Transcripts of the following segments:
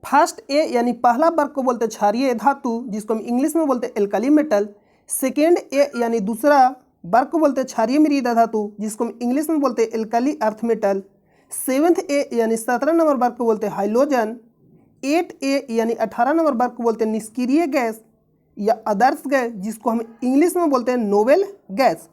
First A यानी पहला वर्ग को बोलते हैं क्षारीय धातु, जिसको हम इंग्लिश में बोलते हैं एल्कली मेटल। सेकेंड ए यानी दूसरा वर्ग को बोलते हैं क्षारीय मृदा धातु, जिसको हम इंग्लिश में बोलते हैं alkali earth metal. Seventh A यानी 17 नंबर वर्ग को बोलते हैं हाइड्रोजन। 8 ए यानी 18 नंबर वर्ग को बोलते हैं निष्क्रिय गैस या आदर्श गैस, जिसको हम इंग्लिश में बोलते हैं नोबेल गैस।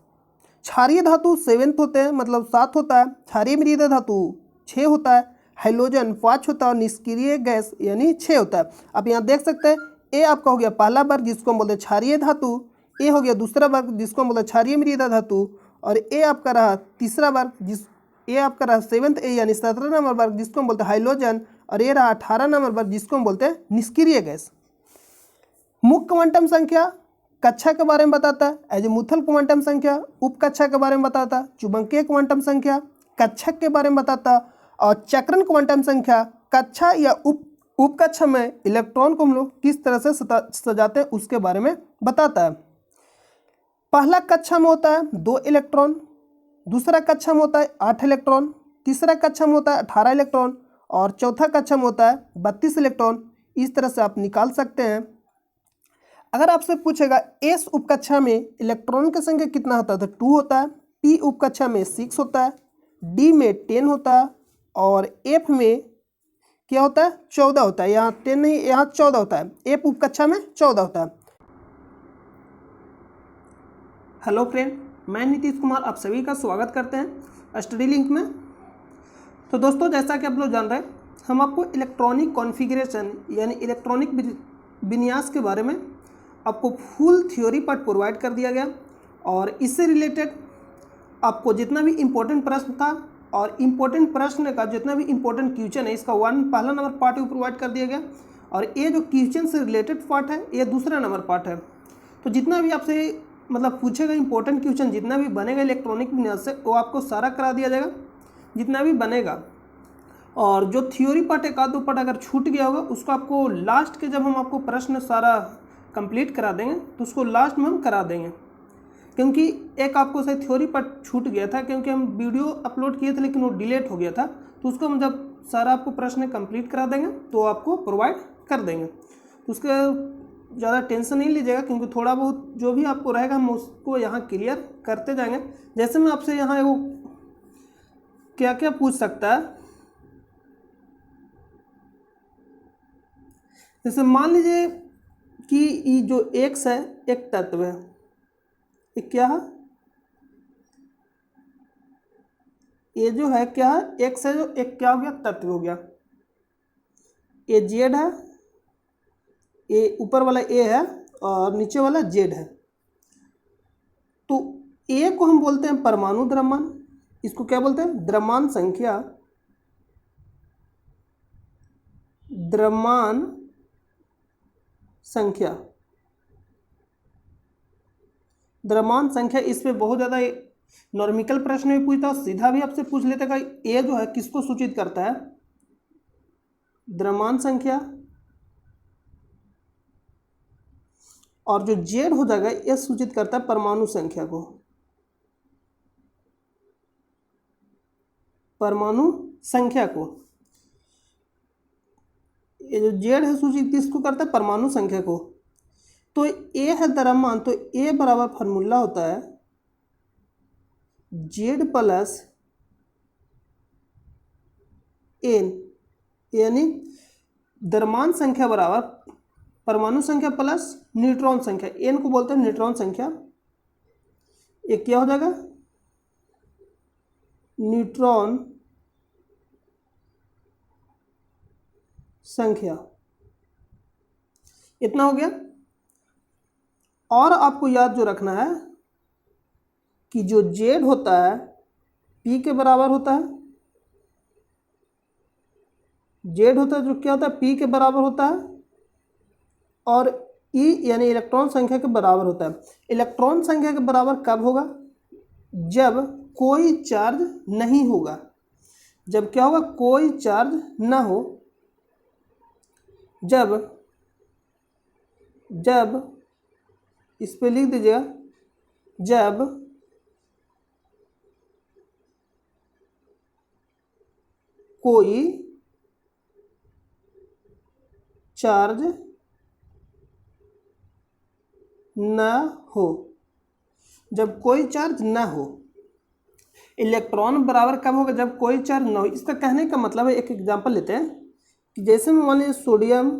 क्षारीय धातु 7th होते हैं, मतलब 7 होता है। क्षारीय मृदा धातु 6 होता है। हाइड्रोजन 5 होता है और निष्क्रिय गैस यानी 6 होता है। आप यहाँ देख सकते हैं ए आपका हो गया पहला वर्ग, जिसको हम बोलते हैं क्षारीय धातु। ए हो गया दूसरा वर्ग, जिसको हम बोलते हैं क्षारीय मृदा धातु। और ए आपका रहा तीसरा वर्ग, ए आपका रहा 7th ए यानी 17 नंबर वर्ग, जिसको हम बोलते हैं हाइड्रोजन। और ये रहा 18 नंबर वर्ग, जिसको हम बोलते हैं निष्क्रिय गैस। मुख्य क्वांटम संख्या कक्षा के बारे में बताता है। एजीमुथल क्वांटम संख्या उपकक्षा के बारे में बताता है। चुंबकीय क्वांटम संख्या कक्षक के बारे में बताता है। और चक्रण क्वांटम संख्या कक्षा या उपकक्षा में इलेक्ट्रॉन को हम लोग किस तरह से सजाते हैं उसके बारे में बताता है। पहला कक्षा में होता है 2 इलेक्ट्रॉन, दूसरा कक्षा में होता है 8 इलेक्ट्रॉन, तीसरा कक्षा में होता है 18 इलेक्ट्रॉन और चौथा कक्षा में होता है 32 इलेक्ट्रॉन। इस तरह से आप निकाल सकते हैं। अगर आपसे पूछेगा एस उपकक्षा में इलेक्ट्रॉन की संख्या कितना होता है तो 2 होता है। पी उपकक्षा में 6 होता है। डी में 10 होता है और एफ में क्या होता है 14 होता है। यहाँ 10 नहीं, यहाँ 14 होता है। एफ उपकक्षा में 14 होता है। हेलो फ्रेंड, मैं नीतीश कुमार आप सभी का स्वागत करते हैं स्टडी लिंक में। तो दोस्तों, जैसा कि आप लोग जान रहे हैं, हम आपको इलेक्ट्रॉनिक कॉन्फ़िगरेशन यानी इलेक्ट्रॉनिक विन्यास के बारे में आपको फुल थ्योरी पार्ट प्रोवाइड कर दिया गया। और इससे रिलेटेड आपको जितना भी इम्पोर्टेंट प्रश्न था और इम्पोर्टेंट प्रश्न का जितना भी इम्पोर्टेंट क्वेश्चन है, इसका पहला नंबर पार्ट भी प्रोवाइड कर दिया गया। और ये जो क्वेश्चन से रिलेटेड पार्ट है, ये दूसरा नंबर पार्ट है। तो जितना भी आपसे मतलब पूछेगा इंपॉर्टेंट क्वेश्चन, जितना भी बनेगा इलेक्ट्रॉनिक विन्यास से, वो आपको सारा करा दिया जाएगा जितना भी बनेगा। और जो थ्योरी पार्ट एक आध दो पार्ट अगर छूट गया होगा, उसको आपको लास्ट के जब हम आपको प्रश्न सारा कंप्लीट करा देंगे तो उसको लास्ट में हम करा देंगे। क्योंकि एक आपको से थ्योरी पार्ट छूट गया था, क्योंकि हम वीडियो अपलोड किए थे लेकिन वो डिलीट हो गया था। तो उसको हम जब सारा आपको प्रश्न कंप्लीट करा देंगे तो आपको प्रोवाइड कर देंगे। तो उसका ज़्यादा टेंशन नहीं लीजिएगा, क्योंकि थोड़ा बहुत जो भी आपको रहेगा हम उसको यहाँ क्लियर करते जाएंगे। जैसे मैं आपसे यहाँ वो क्या क्या पूछ सकता है, जैसे मान लीजिए कि ये जो एक्स है एक तत्व है, ये क्या है, ये जो है क्या है, एक्स है, जो एक क्या हो गया तत्व हो गया। ये जेड है, ये ऊपर वाला ए है और नीचे वाला जेड है। तो ए को हम बोलते हैं परमाणु द्रव्यमान, इसको क्या बोलते हैं द्रव्यमान संख्या। द्रव्यमान संख्या, द्रव्यमान संख्या, इस पे बहुत ज़्यादा नॉर्मिकल प्रश्न भी पूछता है, सीधा भी आपसे पूछ लेते हैं कि ए जो है किसको सूचित करता है, द्रव्यमान संख्या। और जो जेड हो जाएगा ये सूचित करता है परमाणु संख्या को। परमाणु संख्या को, ये जो जेड है सूचित किसको करता है परमाणु संख्या को। तो ए है द्रव्यमान, तो ए बराबर फार्मूला होता है जेड प्लस एन, यानी द्रव्यमान संख्या बराबर परमाणु संख्या प्लस न्यूट्रॉन संख्या। एन को बोलते हैं न्यूट्रॉन संख्या। ये क्या हो जाएगा न्यूट्रॉन संख्या। इतना हो गया। और आपको याद जो रखना है कि जो जेड होता है पी के बराबर होता है। जेड होता है जो क्या होता है पी के बराबर होता है, और ई यानी इलेक्ट्रॉन संख्या के बराबर होता है। इलेक्ट्रॉन संख्या के बराबर कब होगा, जब कोई चार्ज नहीं होगा। जब क्या होगा कोई चार्ज ना हो, जब इस पे लिख दीजिएगा, जब कोई चार्ज न हो, जब कोई चार्ज न हो। इलेक्ट्रॉन बराबर कब होगा, जब कोई चार्ज न हो। इसका कहने का मतलब है, एक एग्जांपल लेते हैं कि जैसे मैं मान लीजिए सोडियम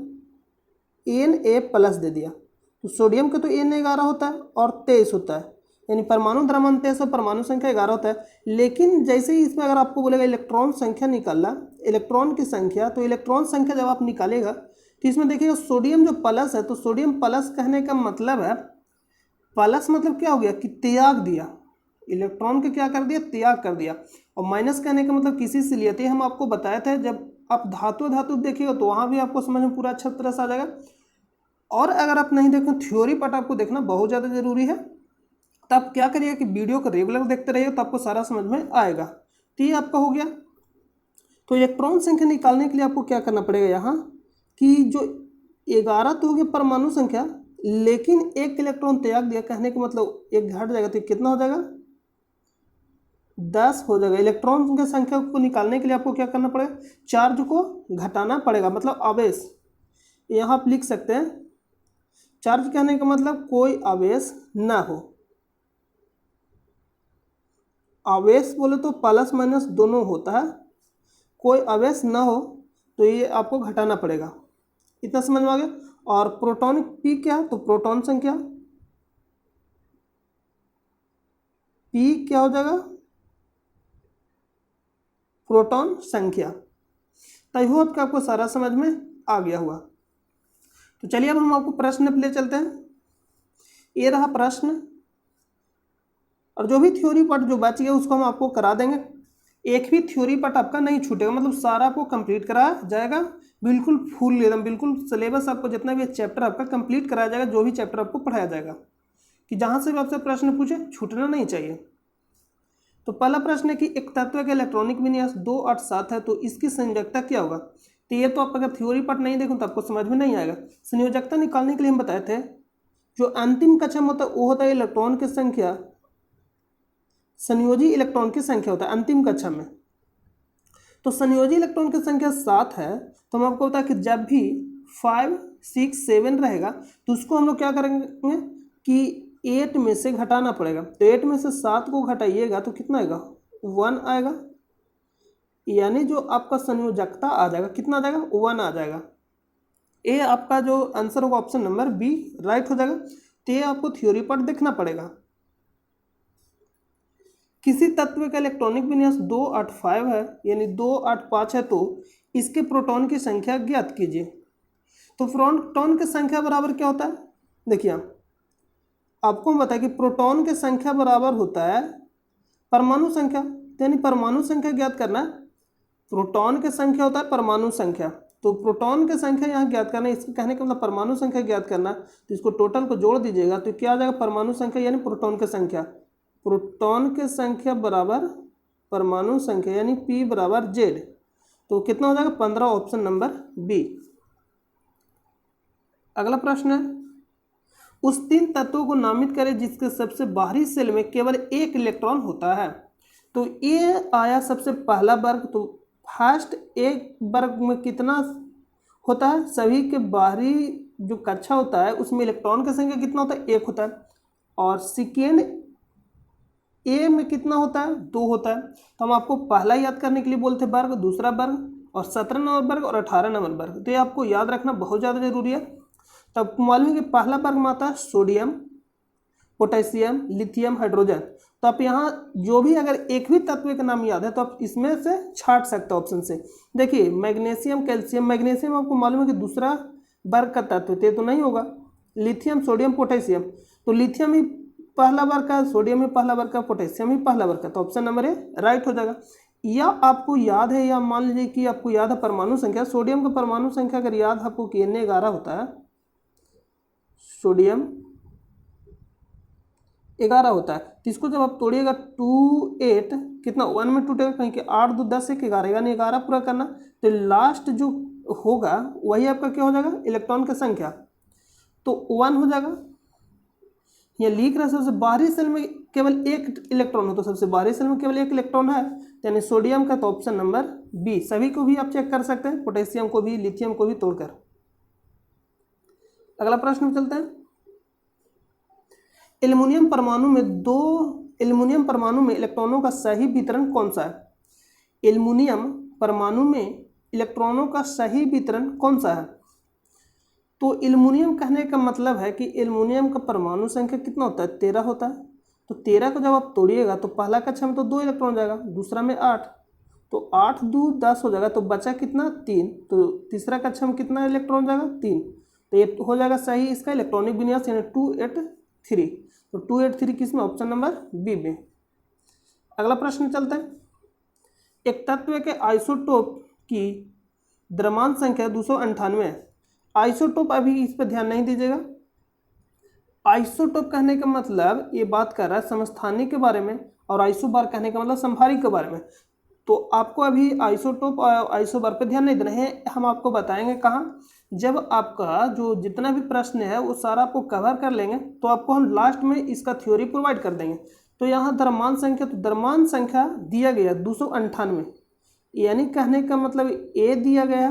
Na+ दे दिया, तो सोडियम का तो Na11 होता है और 23 होता है, यानी परमाणु द्रव्यमान 23 और परमाणु संख्या 11 होता है। लेकिन जैसे ही इसमें अगर आपको बोलेगा इलेक्ट्रॉन संख्या निकालना, इलेक्ट्रॉन की संख्या, तो इलेक्ट्रॉन संख्या जब आप निकालेगा तो इसमें देखिएगा सोडियम जो प्लस है, तो सोडियम प्लस कहने का मतलब है, प्लस मतलब क्या हो गया कि त्याग दिया, इलेक्ट्रॉन के क्या कर दिया, त्याग कर दिया। और माइनस कहने का मतलब किसी से लिए थे, हम आपको बताए थे, जब आप धातु देखिएगा तो वहाँ भी आपको समझ में पूरा अच्छा तरह से आ जाएगा। और अगर आप नहीं देखें, थ्योरी पार्ट आपको देखना बहुत ज़्यादा जरूरी है। तब क्या करिएगा कि वीडियो को रेगुलर देखते रहिए, तो आपको सारा समझ में आएगा। तो ये आपका हो गया। तो इलेक्ट्रॉन संख्या निकालने के लिए आपको क्या करना पड़ेगा यहाँ, कि जो 11 तो हो गया परमाणु संख्या, लेकिन एक इलेक्ट्रॉन त्याग दिया, कहने का मतलब एक घट जाएगा, तो कितना हो जाएगा, 10 हो जाएगा। इलेक्ट्रॉन की संख्या को निकालने के लिए आपको क्या करना पड़ेगा, चार्ज को घटाना पड़ेगा, मतलब आवेश। यहाँ आप लिख सकते हैं, चार्ज कहने का मतलब कोई आवेश ना हो। आवेश बोले तो प्लस माइनस दोनों होता है, कोई आवेश ना हो, तो ये आपको घटाना पड़ेगा। इतना समझ में आ गया। और प्रोटॉन पी क्या, तो प्रोटॉन संख्या पी क्या हो जाएगा, प्रोटॉन संख्या। तो होप कि आपको सारा समझ में आ गया हुआ। तो चलिए अब हम आपको प्रश्न पे ले चलते हैं। ये रहा प्रश्न, और जो भी थ्योरी पार्ट जो बच गया उसको हम आपको करा देंगे। एक भी थ्योरी पार्ट आपका नहीं छूटेगा, मतलब सारा आपको कंप्लीट कराया जाएगा, बिल्कुल फुल एकदम बिल्कुल सिलेबस आपको जितना भी चैप्टर आपका कंप्लीट कराया जाएगा, जो भी चैप्टर आपको पढ़ाया जाएगा, कि जहाँ से भी आपसे प्रश्न पूछे छूटना नहीं चाहिए। तो पहला प्रश्न है कि एक तत्व का इलेक्ट्रॉनिक विन्यास 2, 8, 7 है, तो इसकी संयोजकता क्या होगा। तो ये तो आप अगर थ्योरी पार्ट नहीं देखो तो आपको समझ में नहीं आएगा। संयोजकता निकालने के लिए हम बताए थे, जो अंतिम कक्षा में होता है वो होता है इलेक्ट्रॉन की संख्या, संयोजी इलेक्ट्रॉन की संख्या होता है अंतिम कक्षा में। तो संयोजी इलेक्ट्रॉन की संख्या 7 है, तो हम आपको बता कि जब भी 5, 6, 7 रहेगा तो उसको हम लोग क्या करेंगे कि 8 में से घटाना पड़ेगा। तो 8 में से 7 को घटाइएगा तो कितना आएगा, 1 आएगा, यानी जो आपका संयोजकता आ जाएगा कितना आ जाएगा, 1 आ जाएगा। ये आपका जो आंसर होगा ऑप्शन नंबर बी राइट हो जाएगा। तो ये आपको थ्योरी पार्ट देखना पड़ेगा। किसी तत्व का इलेक्ट्रॉनिक विन्यास 2, 8, 5 है, यानी 2, 8, 5 है, तो इसके प्रोटॉन की संख्या ज्ञात कीजिए। तो प्रोटॉन की संख्या बराबर क्या होता है, देखिए आपको हम बताएं कि प्रोटॉन की संख्या बराबर होता है परमाणु संख्या, यानी परमाणु संख्या ज्ञात करना है। प्रोटॉन की संख्या होता है परमाणु संख्या, तो प्रोटॉन की संख्या यहाँ ज्ञात करना है, इसके कहने का मतलब परमाणु संख्या ज्ञात करना। तो इसको टोटल को जोड़ दीजिएगा तो क्या आ जाएगा, परमाणु संख्या यानी प्रोटॉन की संख्या। प्रोटॉन की संख्या बराबर परमाणु संख्या, यानी P बराबर Z। तो कितना हो जाएगा, 15, ऑप्शन नंबर बी। अगला प्रश्न है, उस 3 तत्वों को नामित करें जिसके सबसे बाहरी सेल में केवल 1 इलेक्ट्रॉन होता है। तो ये आया सबसे पहला वर्ग। तो फर्स्ट एक वर्ग में कितना होता है, सभी के बाहरी जो कक्षा होता है उसमें इलेक्ट्रॉन की संख्या कितना होता है, 1 होता है। और सेकेंड ए में कितना होता है, 2 होता है। तो हम आपको पहला याद करने के लिए बोलते हैं वर्ग, दूसरा वर्ग, और 17 नंबर वर्ग और 18 नंबर वर्ग। तो ये आपको याद रखना बहुत ज़्यादा जरूरी है। तो आपको मालूम है कि पहला वर्ग में आता है सोडियम, पोटेशियम, लिथियम, हाइड्रोजन। तो आप यहाँ जो भी अगर एक भी तत्व का नाम याद है तो आप इसमें से छाट सकते हो ऑप्शन से। देखिए मैग्नीशियम, कैल्शियम, मैग्नीशियम आपको मालूम है कि दूसरा वर्ग का तत्व तो नहीं होगा। लिथियम, सोडियम, पोटेशियम, तो लिथियम ही पहला वर्ग का, सोडियम ही पहला वर्ग का, पोटेशियम ही पहला वर्ग का। तो ऑप्शन नंबर ए राइट हो जाएगा। या आपको याद है, या मान लीजिए कि आपको याद है परमाणु संख्या, सोडियम का परमाणु संख्या अगर याद है आपको कि Na11 होता है, सोडियम 11 होता है। तो इसको जब आप तोड़िएगा 2, 8 कितना 1 में टूटेगा, कहीं के 8, 2, 10, 1, 11, यानी 11 पूरा करना। तो लास्ट जो होगा वही आपका क्या हो जाएगा, इलेक्ट्रॉन की संख्या, तो 1 हो जाएगा। ये लिख रहा है सबसे बाहरी सेल में केवल 1 इलेक्ट्रॉन हो, तो सबसे बाहरी सेल में केवल 1 इलेक्ट्रॉन है, यानी सोडियम का। तो ऑप्शन नंबर बी। सभी को भी आप चेक कर सकते हैं, पोटेशियम को भी, लिथियम को भी तोड़कर। अगला प्रश्न चलते हैं। एल्युमिनियम परमाणु में इलेक्ट्रॉनों का सही वितरण कौन सा है? एल्युमिनियम परमाणु में इलेक्ट्रॉनों का सही वितरण कौन सा है? तो एल्युमिनियम कहने का मतलब है कि एल्युमिनियम का परमाणु संख्या कितना होता है? 13 होता है। तो 13 को जब आप तोड़िएगा तो पहला कक्षा में तो 2 इलेक्ट्रॉन जाएगा, दूसरा में 8, तो 8 2 10 हो जाएगा, तो बचा कितना? 3। तो तीसरा कक्षा में कितना इलेक्ट्रॉन जाएगा? 3। तो ये हो जाएगा सही इसका इलेक्ट्रॉनिक विन्यास, यानी 283। तो 283 किसमें? ऑप्शन नंबर बी में। अगला प्रश्न चलता है। एक तत्व के आइसोटोप की द्रव्यमान संख्या 298 है। आइसोटोप, अभी इस पर ध्यान नहीं दीजिएगा। आइसोटोप कहने का मतलब ये बात कर रहा है समस्थानिक के बारे में, और आइसोबार कहने का मतलब संभारिक के बारे में। तो आपको अभी आइसोटोप और आइसोबार पे ध्यान नहीं देना है, हम आपको बताएंगे कहाँ, जब आपका जो जितना भी प्रश्न है वो सारा आपको कवर कर लेंगे, तो आपको हम लास्ट में इसका थ्योरी प्रोवाइड कर देंगे। तो यहाँ द्रव्यमान संख्या, तो द्रव्यमान संख्या दिया गया 298, यानी कहने का मतलब ए दिया गया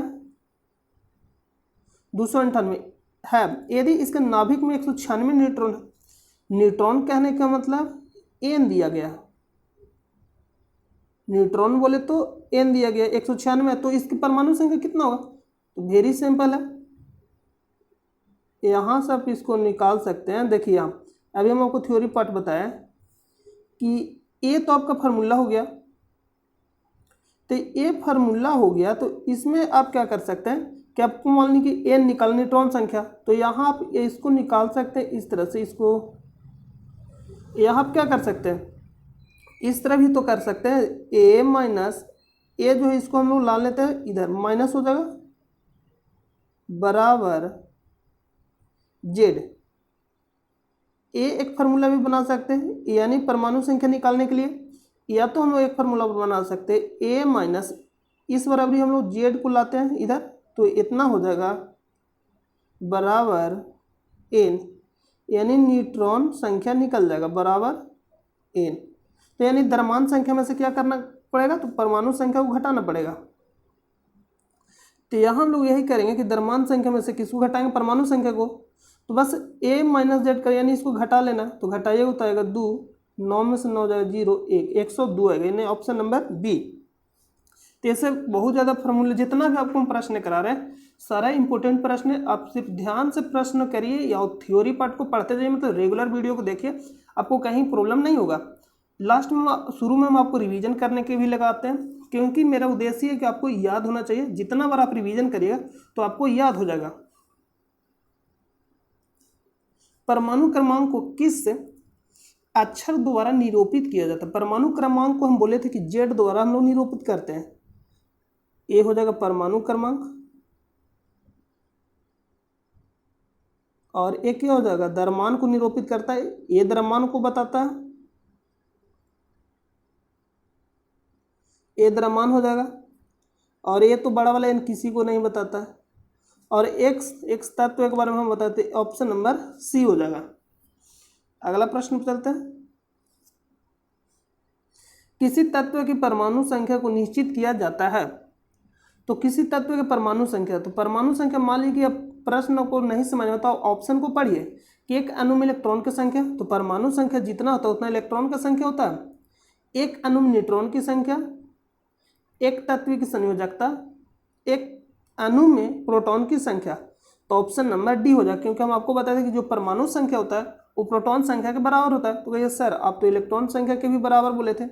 298 है। यदि इसके नाभिक में 196 न्यूट्रॉन है, न्यूट्रॉन कहने का मतलब एन दिया गया, न्यूट्रॉन बोले तो एन दिया गया 196, तो इसकी परमाणु संख्या कितना होगा? तो वेरी सिंपल है, यहाँ से आप इसको निकाल सकते हैं। देखिए आप, अभी हम आपको थ्योरी पार्ट बताया कि ए तो आपका फार्मूला हो गया, तो ए फार्मूला हो गया, तो इसमें आप क्या कर सकते हैं कि आपको मान लीजिए कि एन निकाल न्यूट्रॉन संख्या, तो यहाँ आप इसको निकाल सकते हैं इस तरह से, इसको यहाँ आप क्या कर सकते हैं, इस तरह भी तो कर सकते हैं। ए माइनस ए जो है इसको हम लोग ला लेते हैं इधर, माइनस हो जाएगा बराबर जेड। ए एक फार्मूला भी बना सकते हैं, यानी परमाणु संख्या निकालने के लिए, या तो हम लोग एक फार्मूला बना सकते हैं ए माइनस इस बराबरी हम लोग जेड को लाते हैं इधर, तो इतना हो जाएगा बराबर एन, यानी न्यूट्रॉन संख्या निकल जाएगा बराबर एन। तो यानी द्रव्यमान संख्या में से क्या करना पड़ेगा? तो परमाणु संख्या को घटाना पड़ेगा। तो यहाँ हम लोग यही करेंगे कि द्रव्यमान संख्या में से किसको घटाएंगे? परमाणु संख्या को। तो बस ए माइनस जेड कर, यानी इसको घटा लेना, तो घटाइएगा तो आएगा 2, 9 में से 9 जाएगा 0, 1, 102 आएगा, यानी ऑप्शन नंबर बी। तो ऐसे बहुत ज़्यादा फार्मूले, जितना भी आपको हम प्रश्न करा रहे हैं सारा इंपॉर्टेंट प्रश्न है, आप सिर्फ ध्यान से प्रश्न करिए या थ्योरी पार्ट को पढ़ते जाइए, मतलब रेगुलर वीडियो को देखिए, आपको कहीं प्रॉब्लम नहीं होगा। लास्ट में शुरू में हम आपको रिवीजन करने के भी लगाते हैं, क्योंकि मेरा उद्देश्य है कि आपको याद होना चाहिए। जितना बार आप रिवीजन करिएगा तो आपको याद हो जाएगा। परमाणु क्रमांक को किस अक्षर द्वारा निरूपित किया जाता है? परमाणु क्रमांक को हम बोले थे कि जेड द्वारा हम लोग निरूपित करते हैं। ए हो जाएगा परमाणु क्रमांक, और ए क्या हो जाएगा? द्रव्यमान को निरूपित करता है, ए द्रव्यमान को बताता है, ए द्रव्यमान हो जाएगा, और ये तो बड़ा वाला एन किसी को नहीं बताता है, और एक्स तत्व के बारे में हम बताते हैं, ऑप्शन नंबर सी हो जाएगा। अगला प्रश्न चलते हैं। किसी तत्व की परमाणु संख्या को निश्चित किया जाता है। तो किसी तत्व की परमाणु संख्या, तो परमाणु संख्या मान लीजिए आप प्रश्न को नहीं समझ में तो ऑप्शन को पढ़िए कि एक अणु में इलेक्ट्रॉन की संख्या, तो परमाणु संख्या जितना होता है उतना इलेक्ट्रॉन का संख्या होता है। एक अणु में न्यूट्रॉन की संख्या, एक तत्व की संयोजकता, एक अणु में प्रोटॉन की संख्या, तो ऑप्शन नंबर डी हो जाए, क्योंकि हम आपको बताते हैं कि जो परमाणु संख्या होता है वो प्रोटॉन संख्या के बराबर होता है। तो कहिए सर आप तो इलेक्ट्रॉन संख्या के भी बराबर बोले थे,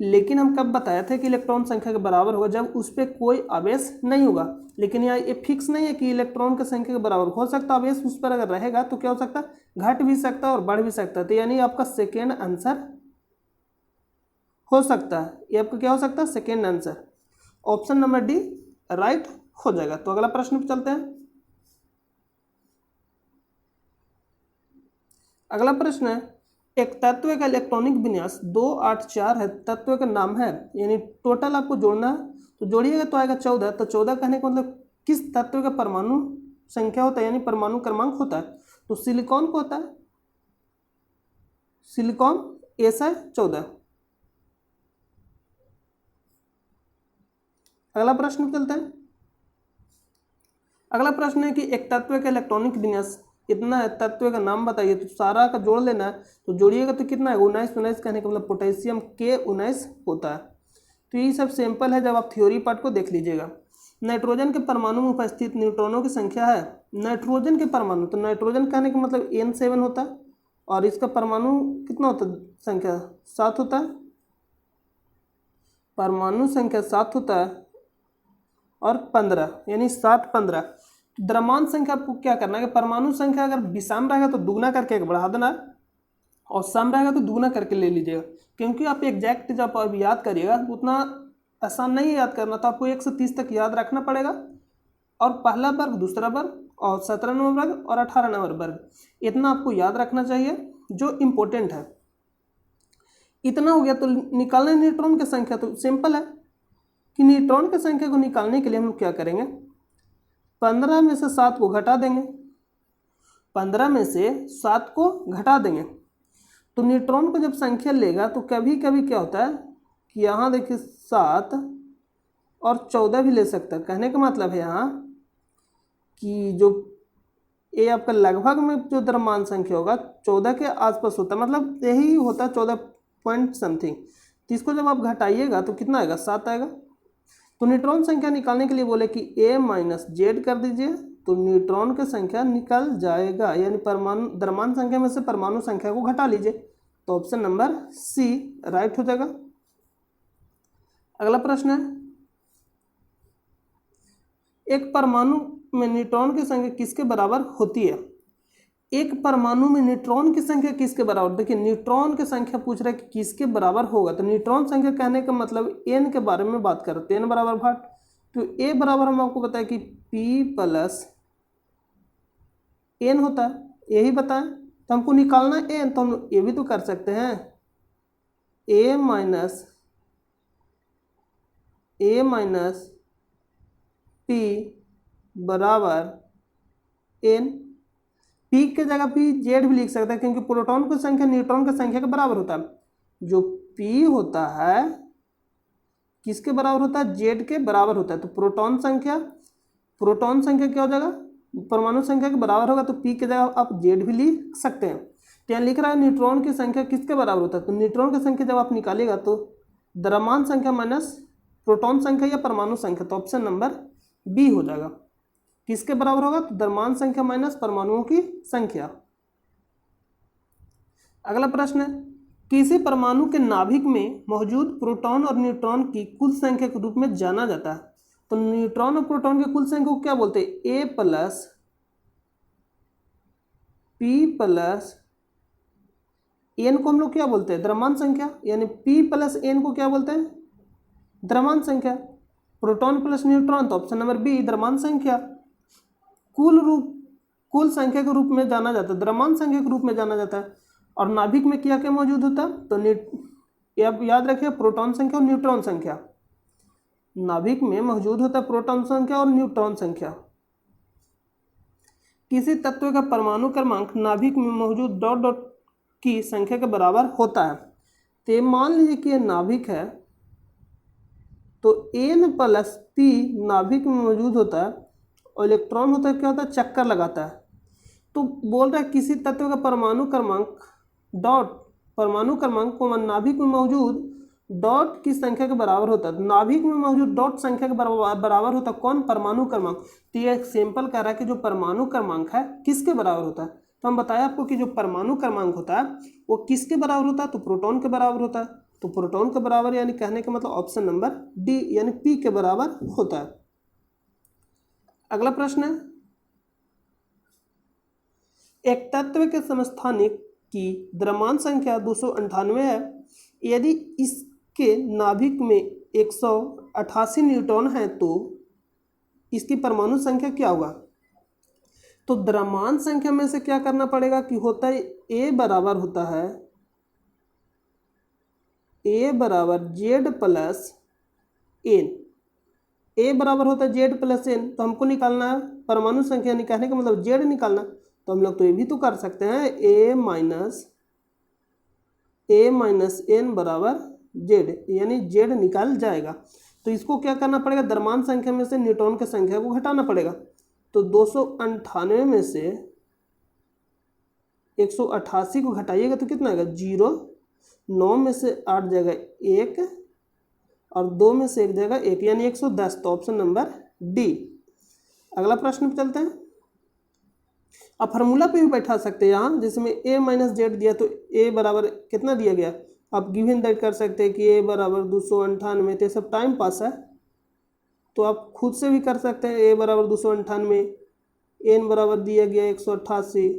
लेकिन हम कब बताए थे कि इलेक्ट्रॉन संख्या के बराबर होगा? जब उस पर कोई आवेश नहीं होगा। लेकिन यहाँ ये फिक्स नहीं है कि इलेक्ट्रॉन की संख्या के बराबर हो सकता, आवेश उस पर अगर रहेगा तो क्या हो सकता है? घट भी सकता है और बढ़ भी सकता है। तो यानी आपका सेकेंड आंसर हो सकता है, ये आपका क्या हो सकता है? Second answer, option number D right हो जाएगा। तो अगला प्रश्न पे चलते हैं। अगला प्रश्न है, एक तत्व का इलेक्ट्रॉनिक विन्यास 284 है, तत्व का नाम है, यानी टोटल आपको जोड़ना है, तो जोड़िएगा तो आएगा 14। तो 14 कहने का मतलब किस तत्व का परमाणु संख्या होता है, यानी परमाणु क्रमांक होता है? तो सिलिकॉन को होता है, सिलिकॉन ऐसा है 14। अगला प्रश्न चलते हैं। अगला प्रश्न है कि एक तत्व का इलेक्ट्रॉनिक विन्यास कितना है, तत्व का नाम बताइए। तो सारा का जोड़ लेना है, तो जोड़िएगा तो कितना है 19। 19 कहने का मतलब पोटेशियम K19 होता है। तो ये सब सिंपल है, जब आप थ्योरी पार्ट को देख लीजिएगा। नाइट्रोजन के परमाणु में उपस्थित न्यूट्रॉनों की संख्या है, नाइट्रोजन के परमाणु, तो नाइट्रोजन कहने का मतलब N7 होता है और इसका परमाणु कितना होता है, संख्या 7 होता है, परमाणु संख्या 7 होता है और 15 यानी 7 15। द्रव्यमान संख्या आपको क्या करना है कि परमाणु संख्या अगर विषम रहेगा तो दुगना करके बढ़ा देना और सम रहेगा तो दुगना करके ले लीजिएगा, क्योंकि आप एग्जैक्ट जब आप याद करिएगा उतना आसान नहीं है याद करना। तो आपको 1 से 30 तक याद रखना पड़ेगा और पहला वर्ग, दूसरा वर्ग और 17 नंबर वर्ग और 18 नंबर वर्ग, इतना आपको याद रखना चाहिए जो इम्पोर्टेंट है। इतना हो गया। तो निकालना न्यूट्रॉन की संख्या तो सिंपल है कि न्यूट्रॉन की संख्या को निकालने के लिए हम लोग क्या करेंगे, 15 में से 7 को घटा देंगे, 15 में से 7 को घटा देंगे। तो न्यूट्रॉन को जब संख्या लेगा तो कभी कभी क्या होता है कि यहाँ देखिए 7 और 14 भी ले सकता है। कहने का मतलब है यहाँ कि जो ये आपका लगभग में जो द्रव्यमान संख्या होगा 14 के आसपास होता है, मतलब यही होता है 14 पॉइंट समथिंग। तो इसको जब आप घटाइएगा तो कितना आएगा, 7 आएगा। तो न्यूट्रॉन संख्या निकालने के लिए बोले कि A माइनस जेड कर दीजिए, तो न्यूट्रॉन की संख्या निकल जाएगा, यानी परमाणु द्रव्यमान संख्या में से परमाणु संख्या को घटा लीजिए। तो ऑप्शन नंबर C राइट हो जाएगा। अगला प्रश्न है, एक परमाणु में न्यूट्रॉन की संख्या किसके बराबर होती है। एक परमाणु में न्यूट्रॉन की संख्या किसके बराबर, देखिए न्यूट्रॉन की संख्या पूछ रहा है कि किसके बराबर होगा। तो न्यूट्रॉन संख्या कहने का मतलब n के बारे में बात करते हैं, n बराबर भाट। तो a बराबर हम आपको बताया कि p प्लस n होता है, यही बताएं। तो हमको निकालना है n, तो हम ये भी तो कर सकते हैं, a माइनस p बराबर n। पी के जगह पी जेड भी लिख सकते हैं, क्योंकि प्रोटॉन की संख्या न्यूट्रॉन की संख्या के बराबर होता है। जो पी होता है किसके बराबर होता है, जेड के बराबर होता है। तो प्रोटॉन संख्या क्या हो जाएगा, परमाणु संख्या के बराबर होगा। तो पी के जगह आप जेड भी लिख सकते हैं। तो यहाँ लिख रहा है न्यूट्रॉन की संख्या किसके बराबर होता है। तो न्यूट्रॉन की संख्या जब आप निकालेगा तो द्रव्यमान संख्या माइनस प्रोटॉन संख्या या परमाणु संख्या, तो ऑप्शन नंबर बी हो जाएगा। किसके बराबर होगा, तो द्रव्यमान संख्या माइनस परमाणुओं की संख्या। अगला प्रश्न है, किसी परमाणु के नाभिक में मौजूद प्रोटॉन और न्यूट्रॉन की कुल संख्या के रूप में जाना जाता है। तो न्यूट्रॉन और प्रोटॉन की कुल संख्या को क्या बोलते हैं, A plus P plus N को हम लोग क्या बोलते हैं, द्रव्यमान संख्या, यानी P प्लस N को क्या बोलते हैं, द्रव्यमान संख्या। प्रोटॉन प्लस न्यूट्रॉन, तो ऑप्शन नंबर बी द्रव्यमान संख्या। कुल संख्या के रूप में जाना जाता है, द्रव्यमान संख्या के रूप में जाना जाता है। और नाभिक में क्या क्या मौजूद होता है, तो आप याद रखिए प्रोटॉन संख्या और न्यूट्रॉन संख्या। नाभिक में मौजूद होता है प्रोटॉन संख्या और न्यूट्रॉन संख्या। किसी तत्व का परमाणु क्रमांक नाभिक में मौजूद डॉट डॉट की संख्या के बराबर होता है। तो मान लीजिए कि नाभिक है, तो N प्लस P नाभिक में मौजूद होता है और इलेक्ट्रॉन होता है क्या होता है, चक्कर लगाता है। तो बोल रहा है किसी तत्व का परमाणु क्रमांक को नाभिक में मौजूद डॉट की संख्या के बराबर होता है। नाभिक में मौजूद डॉट संख्या के बराबर होता है कौन, परमाणु क्रमांक। तो ये सिंपल कह रहा है कि जो परमाणु क्रमांक है किसके बराबर होता है। तो हम बताया आपको कि जो परमाणु क्रमांक होता है वो किसके बराबर होता है, तो प्रोटॉन के बराबर होता है। तो प्रोटॉन के बराबर यानी कहने का मतलब ऑप्शन नंबर डी यानी पी के बराबर होता है। अगला प्रश्न है, एक तत्व के समस्थानिक की द्रव्यमान संख्या 298 है। यदि इसके नाभिक में 188 न्यूट्रॉन है तो इसकी परमाणु संख्या क्या होगा। तो द्रव्यमान संख्या में से क्या करना पड़ेगा कि होता है A बराबर होता है A बराबर जेड प्लस एन। A बराबर होता है जेड प्लस एन, तो हमको निकालना है परमाणु संख्या, निकालने का मतलब जेड निकालना। तो हम लोग तो ये भी तो कर सकते हैं A माइनस एन बराबर जेड, यानी जेड निकाल जाएगा। तो इसको क्या करना पड़ेगा, द्रव्यमान संख्या में से न्यूट्रॉन की संख्या को घटाना पड़ेगा। तो 298 में से 188 को घटाइएगा तो कितना आएगा 0, 9 में से 8 जाएगा 1 और 2 में से 1 जाएगा 1, यानी 110। तो ऑप्शन नंबर डी। अगला प्रश्न पे चलते हैं। अब फार्मूला पे भी बैठा सकते हैं यहाँ, जिसमें a माइनस जेड दिया तो a बराबर कितना दिया गया, आप गिवन दैट कर सकते हैं कि a बराबर 298। तो ये सब टाइम पास है, तो आप खुद से भी कर सकते हैं। a बराबर 298, n बराबर दिया गया 188,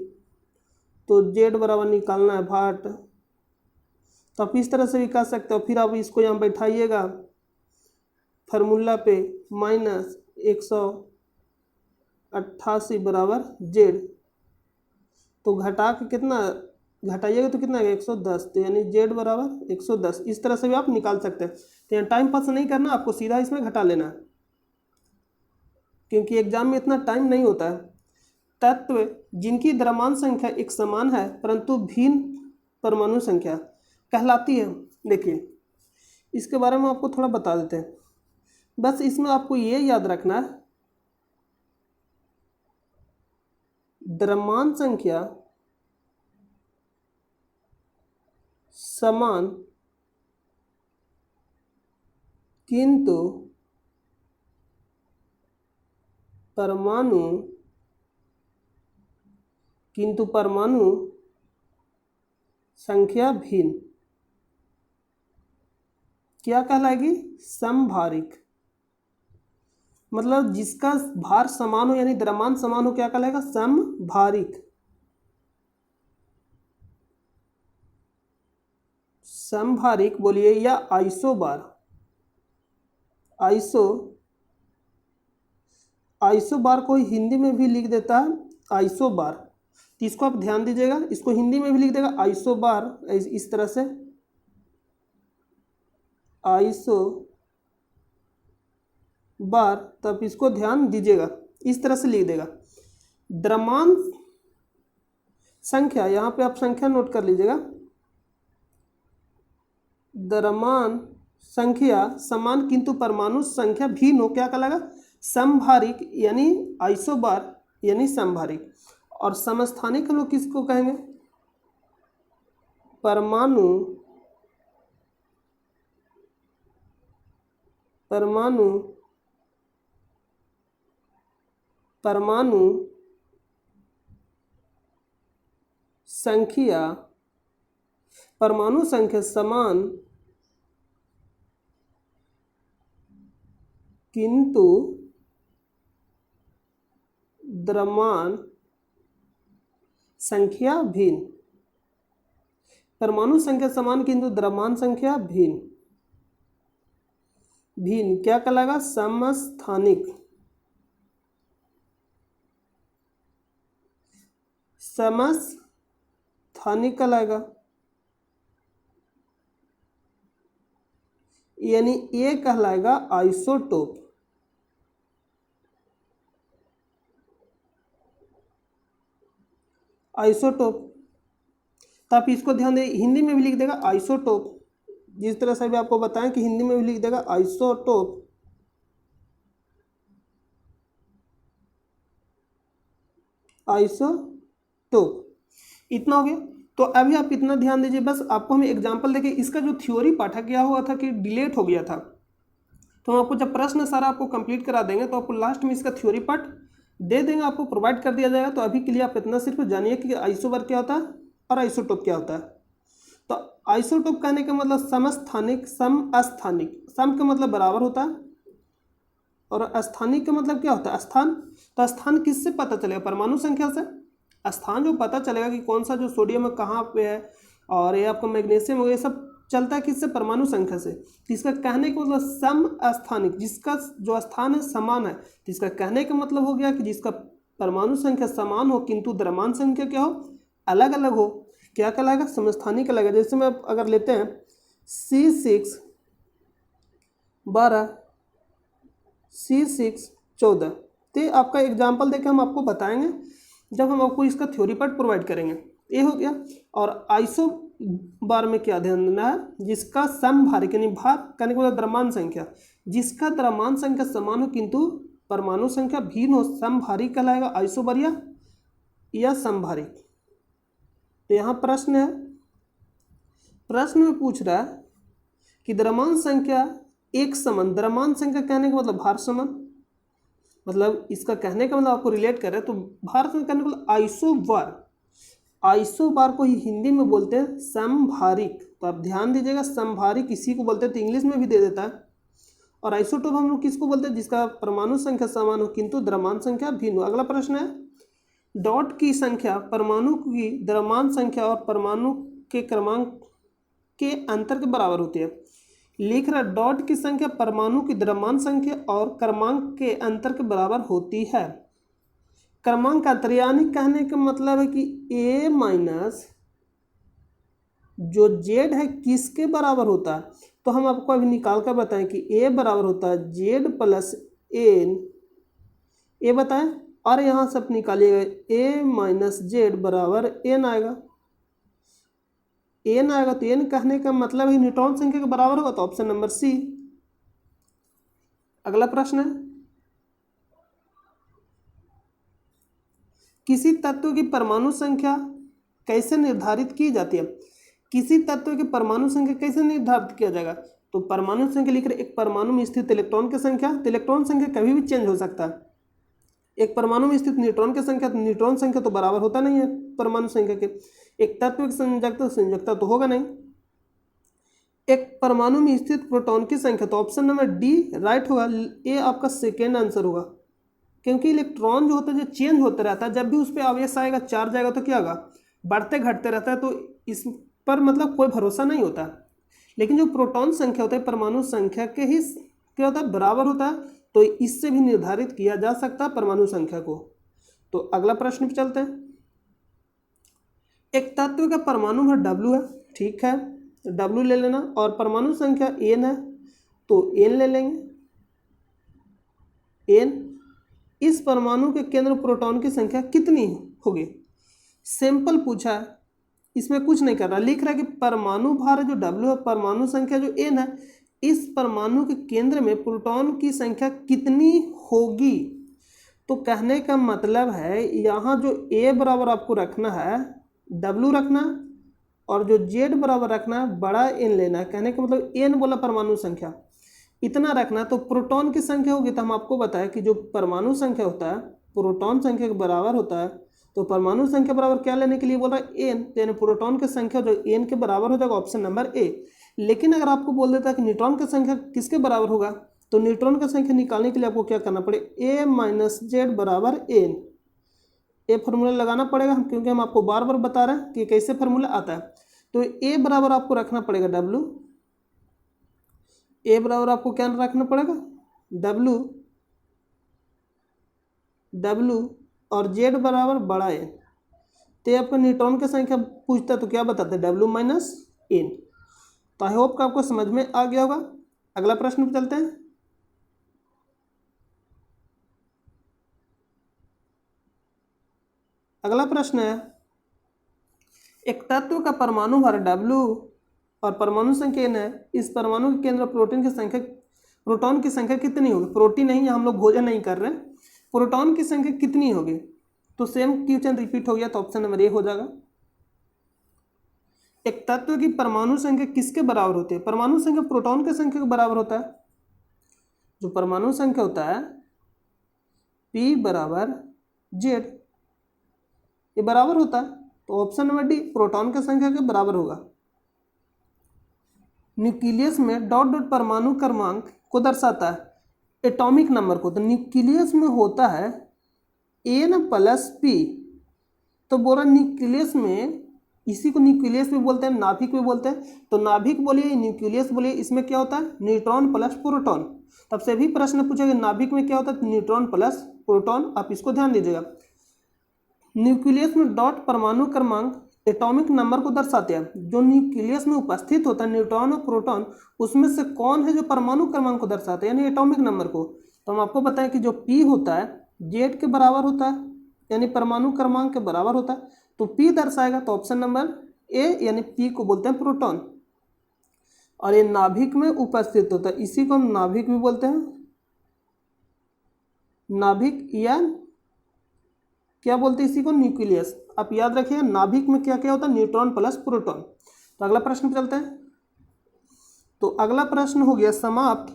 तो z बराबर निकालना है 8। तो आप इस तरह से भी कर सकते हो। फिर आप इसको यहाँ बैठाइएगा फार्मूला पे, माइनस 188 बराबर z, तो घटा के कितना घटाइएगा तो कितना आएगा 110, तो यानी z बराबर 110। इस तरह से भी आप निकाल सकते हैं। तो यहाँ टाइम पास नहीं करना, आपको सीधा इसमें घटा लेना है, क्योंकि एग्जाम में इतना टाइम नहीं होता है। तत्व जिनकी द्रव्यमान संख्या एक समान है परंतु भिन्न परमाणु संख्या कहलाती है। देखिए इसके बारे में आपको थोड़ा बता देते हैं। बस इसमें आपको ये याद रखना है, द्रव्यमान संख्या समान किंतु परमाणु संख्या भिन्न क्या कहलाएगी, समभारिक। मतलब जिसका भार समान हो यानी द्रव्यमान समान हो, क्या कहलाएगा, समभारिक। समभारिक बोलिए या आइसोबार। आइसोबार को हिंदी में भी लिख देता है आइसोबार। तो इसको आप ध्यान दीजिएगा, इसको हिंदी में भी लिख देगा आइसोबार, इस तरह से आइसोबार। तब इसको ध्यान दीजिएगा, इस तरह से लिख देगा। द्रव्यमान संख्या, यहाँ पे आप संख्या नोट कर लीजिएगा, द्रव्यमान संख्या समान किंतु परमाणु संख्या भिन्न हो, क्या कहलाएगा, समभारिक यानी आइसोबार यानी समभारिक। और समस्थानिक हम लोग किसको कहेंगे, परमाणु परमाणु संख्या समान किंतु द्रव्यमान संख्या भिन्न। परमाणु संख्या समान किंतु द्रव्यमान संख्या भिन्न क्या कहलाएगा, समस्थानिक। समस्थानिक कहलाएगा, यानी ये कहलाएगा आइसोटोप। तो आप इसको ध्यान दें, हिंदी में भी लिख देगा आइसोटोप, जिस तरह से भी आपको बताएं कि हिंदी में भी लिख देगा आइसोटोप। इतना हो गया। तो अभी आप इतना ध्यान दीजिए, बस आपको हम एग्जांपल देके, इसका जो थ्योरी पार्ट है क्या हुआ था कि डिलेट हो गया था, तो हम आपको जब प्रश्न सारा आपको कंप्लीट करा देंगे तो आपको लास्ट में इसका थ्योरी पार्ट दे देंगे, आपको प्रोवाइड कर दिया जाएगा। तो अभी के लिए आप इतना सिर्फ जानिए कि आइसोबार क्या होता है और आइसोटोप क्या होता है। तो आइसोटोप कहने का मतलब समस्थानिक, समअस्थानिक, सम का मतलब बराबर होता है और स्थानिक का मतलब क्या होता है, स्थान। तो स्थान किससे पता चलेगा, परमाणु संख्या से। स्थान जो पता चलेगा कि कौन सा जो सोडियम है कहाँ पे है, और ये आपका मैग्नीशियम हो, ये सब चलता है किससे, परमाणु संख्या से। तो इसका कहने का मतलब समस्थानिक, जिसका जो स्थान है समान है। तो इसका कहने का मतलब हो गया कि जिसका परमाणु संख्या समान हो किंतु द्रव्यमान संख्या क्या हो, अलग अलग हो, क्या कहलाएगा, समस्थानिक कहलाएगा। जैसे में अगर लेते हैं C6 12 C6 14, तो आपका एग्जाम्पल देके हम आपको बताएंगे जब हम आपको इसका थ्योरी पार्ट प्रोवाइड करेंगे। ये हो गया। और आइसो बार में क्या ध्यान देना है, जिसका समभारिक यानी भार कहने के मतलब द्रव्यमान संख्या, जिसका द्रव्यमान संख्या समान हो किंतु परमाणु संख्या भिन्न हो समभारिक कहलाएगा, आइसोबरिया या समभारिक। तो यहाँ प्रश्न है, प्रश्न में पूछ रहा है कि द्रव्यमान संख्या एक समान, द्रव्यमान संख्या कहने का मतलब भार समान, मतलब इसका कहने का मतलब आपको रिलेट कर रहे हैं, तो भार समान कहने का मतलब आइसोबार, आइसोबार को ही हिंदी में बोलते हैं समभारिक। तो आप ध्यान दीजिएगा, समभारिक इसी को बोलते हैं, तो इंग्लिश में भी दे देता है। और आइसोटोप हम लोग किसको बोलते हैं, जिसका परमाणु संख्या समान हो किंतु द्रव्यमान संख्या भिन्न हो। अगला प्रश्न है, डॉट की संख्या परमाणु की द्रव्यमान संख्या और परमाणु के क्रमांक के अंतर के बराबर होती है। लिख रहा डॉट की संख्या परमाणु की द्रव्यमान संख्या और क्रमांक के अंतर के बराबर होती है। क्रमांक अंतर यानी कहने का मतलब है कि ए माइनस जो जेड है किसके बराबर होता है। तो हम आपको अभी निकाल कर बताएं कि ए बराबर होता है जेड प्लस एन, ए बताएं, और यहाँ से आप निकालिएगा ए माइनस जेड बराबर एन आएगा, एन आएगा। तो एन कहने का मतलब है न्यूट्रॉन संख्या के बराबर होगा, तो ऑप्शन नंबर सी। अगला प्रश्न है, किसी तत्व की परमाणु संख्या कैसे निर्धारित की जाती है। किसी तत्व की परमाणु संख्या कैसे निर्धारित किया जाएगा, तो परमाणु संख्या लिख रहे एक परमाणु में स्थित इलेक्ट्रॉन की संख्या, तो इलेक्ट्रॉन संख्या कभी भी चेंज हो सकता है। एक परमाणु में स्थित न्यूट्रॉन की संख्या, तो न्यूट्रॉन संख्या तो बराबर होता नहीं है परमाणु संख्या के। एक तत्व की संयोजकता तो होगा नहीं। एक परमाणु में स्थित प्रोटॉन की संख्या, तो ऑप्शन नंबर डी राइट होगा, ये आपका सेकेंड आंसर होगा, क्योंकि इलेक्ट्रॉन जो होता है जो चेंज होता रहता है, जब भी उस पर आवेश आएगा चार्ज आएगा तो क्या होगा, बढ़ते घटते रहता है, तो इस पर मतलब कोई भरोसा नहीं होता। लेकिन जो प्रोटॉन संख्या होता है परमाणु संख्या के ही क्या होता है, बराबर होता है, तो इससे भी निर्धारित किया जा सकता है परमाणु संख्या को। तो अगला प्रश्न पे चलते हैं। एक तत्व का परमाणु भर W है, ठीक है, W ले लेना, और परमाणु संख्या N है, तो N ले लेंगे, N। इस परमाणु के केंद्र प्रोटॉन की संख्या कितनी होगी। सिंपल पूछा है, इसमें कुछ नहीं कर रहा, लिख रहा है कि परमाणु भार जो W है, परमाणु संख्या जो N है, इस परमाणु के केंद्र में प्रोटॉन की संख्या कितनी होगी। तो कहने का मतलब है यहाँ जो A बराबर आपको रखना है, W रखना, और जो Z बराबर रखना है बड़ा N लेना है। कहने का मतलब N बोला परमाणु संख्या, इतना रखना, तो प्रोटॉन की संख्या होगी। तो हम आपको बताया कि जो परमाणु संख्या होता है प्रोटॉन संख्या के बराबर होता है, तो परमाणु संख्या बराबर क्या लेने के लिए बोल रहा है N, यानी प्रोटॉन की संख्या जो N के बराबर हो जाएगा, ऑप्शन नंबर ए। लेकिन अगर आपको बोल देता है कि न्यूट्रॉन की संख्या किसके बराबर होगा, तो न्यूट्रॉन की संख्या निकालने के लिए आपको क्या करना पड़ेगा, ए माइनस जेड बराबर एन, ये फार्मूला लगाना पड़ेगा, क्योंकि हम आपको बार बार बता रहे हैं कि कैसे फार्मूला आता है। तो ए बराबर आपको रखना पड़ेगा W, ए बराबर आपको क्या रखना पड़ेगा W, और Z बराबर बड़ा एन। तो आपको न्यूट्रॉन की संख्या पूछता तो क्या बताते W माइनस एन। तो आई होप का आपको समझ में आ गया होगा। अगला प्रश्न पे चलते हैं। अगला प्रश्न है, एक तत्व का परमाणु भार W और परमाणु संख्या n है, इस परमाणु के केंद्र प्रोटॉन की संख्या कितनी होगी। प्रोटीन नहीं, हम लोग भोजन नहीं कर रहे हैं, प्रोटॉन की संख्या कितनी होगी। तो सेम क्वेश्चन रिपीट हो गया, तो ऑप्शन नंबर ए हो जाएगा। एक तत्व की परमाणु संख्या किसके बराबर होती है। परमाणु संख्या प्रोटॉन की संख्या के बराबर होता है। जो परमाणु संख्या होता है P बराबर Z, ये बराबर होता है, तो ऑप्शन नंबर डी प्रोटॉन की संख्या के बराबर होगा। न्यूक्लियस में डॉट डॉट परमाणु क्रमांक को दर्शाता है एटॉमिक नंबर को। तो न्यूक्लियस में होता है N प्लस P, तो बोला न्यूक्लियस में, इसी को न्यूक्लियस भी बोलते हैं, नाभिक भी बोलते हैं। तो नाभिक बोलिए, न्यूक्लियस बोलिए, इसमें क्या होता है न्यूट्रॉन प्लस प्रोटॉन। तब से भी प्रश्न पूछेगा नाभिक में क्या होता है न्यूट्रॉन प्लस प्रोटॉन, आप इसको ध्यान दीजिएगा। न्यूक्लियस में डॉट परमाणु क्रमांक एटॉमिक नंबर को दर्शाते हैं। जो न्यूक्लियस में उपस्थित होता है न्यूट्रॉन और प्रोटॉन, उसमें से कौन है जो परमाणु क्रमांक को दर्शाते हैं, यानी एटॉमिक नंबर को। तो हम आपको बताएं कि जो P होता है Z के बराबर होता है, यानी परमाणु क्रमांक के बराबर होता है, तो P दर्शाएगा। तो ऑप्शन नंबर ए, यानी P को बोलते हैं प्रोटॉन, और ये नाभिक में उपस्थित होता है, इसी को हम नाभिक भी बोलते हैं। नाभिक या क्या बोलते हैं इसी को, न्यूक्लियस। आप याद रखिए नाभिक में क्या क्या होता है, न्यूट्रॉन प्लस प्रोटॉन। तो अगला प्रश्न पे चलते हैं। तो अगला प्रश्न हो गया समाप्त।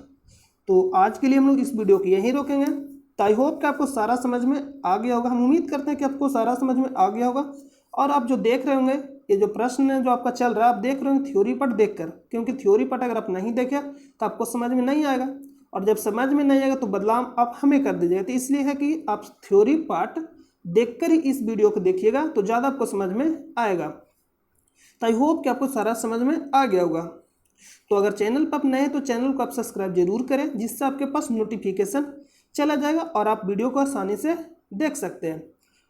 तो आज के लिए हम लोग इस वीडियो को यहीं रोकेंगे। तो आई होप कि आपको सारा समझ में आ गया होगा। हम उम्मीद करते हैं कि आपको सारा समझ में आ गया होगा। और आप जो देख रहे होंगे, ये जो प्रश्न है जो आपका चल रहा है, आप देख रहे होंगे थ्योरी पार्ट देखकर, क्योंकि थ्योरी पार्ट अगर आप नहीं देखें तो आपको समझ में नहीं आएगा, और जब समझ में नहीं आएगा तो बदलाव आप हमें कर दीजिएगा। तो इसलिए है कि आप थ्योरी पार्ट देखकर ही इस वीडियो को देखिएगा तो ज़्यादा आपको समझ में आएगा। तो आई होप कि आपको सारा समझ में आ गया होगा। तो अगर चैनल पर आप नए हैं तो चैनल को आप सब्सक्राइब जरूर करें, जिससे आपके पास नोटिफिकेशन चला जाएगा और आप वीडियो को आसानी से देख सकते हैं।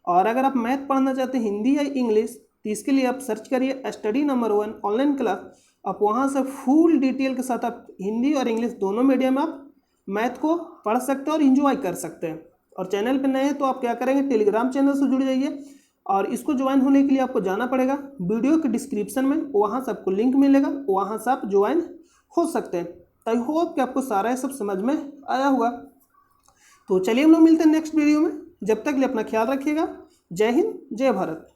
और अगर आप मैथ पढ़ना चाहते हैं, हिंदी या इंग्लिश, तो इसके लिए आप सर्च करिए स्टडी नंबर 1 ऑनलाइन क्लास। आप वहाँ से फुल डिटेल के साथ आप हिंदी और इंग्लिश दोनों मीडियम में आप मैथ को पढ़ सकते हैं और इन्जॉय कर सकते हैं। और चैनल पर नए हैं तो आप क्या करेंगे, टेलीग्राम चैनल से जुड़ जाइए, और इसको ज्वाइन होने के लिए आपको जाना पड़ेगा वीडियो के डिस्क्रिप्शन में, वहाँ से आपको लिंक मिलेगा, वहाँ से आप ज्वाइन हो सकते हैं। तो आई होप कि आपको सारा ये सब समझ में आया होगा। तो चलिए हम लोग मिलते हैं नेक्स्ट वीडियो में। जब तक के लिए अपना ख्याल रखिएगा। जय हिंद, जय भारत।